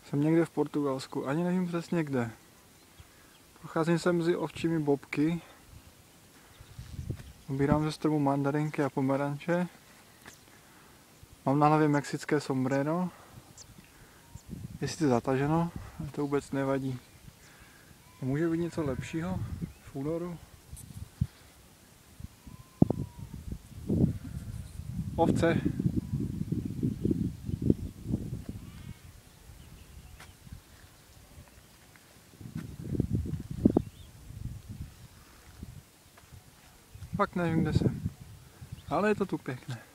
Jsem někde v Portugalsku, ani nevím přesně kde. Procházím se mezi ovčími bobky. Obírám ze stromu mandarinky a pomeranče. Mám na hlavě mexické sombrero. Je sice zataženo, ale to vůbec nevadí. Může být něco lepšího v únoru? Ovce. Fakt nevím, kde jsem. Ale je to tu pěkné.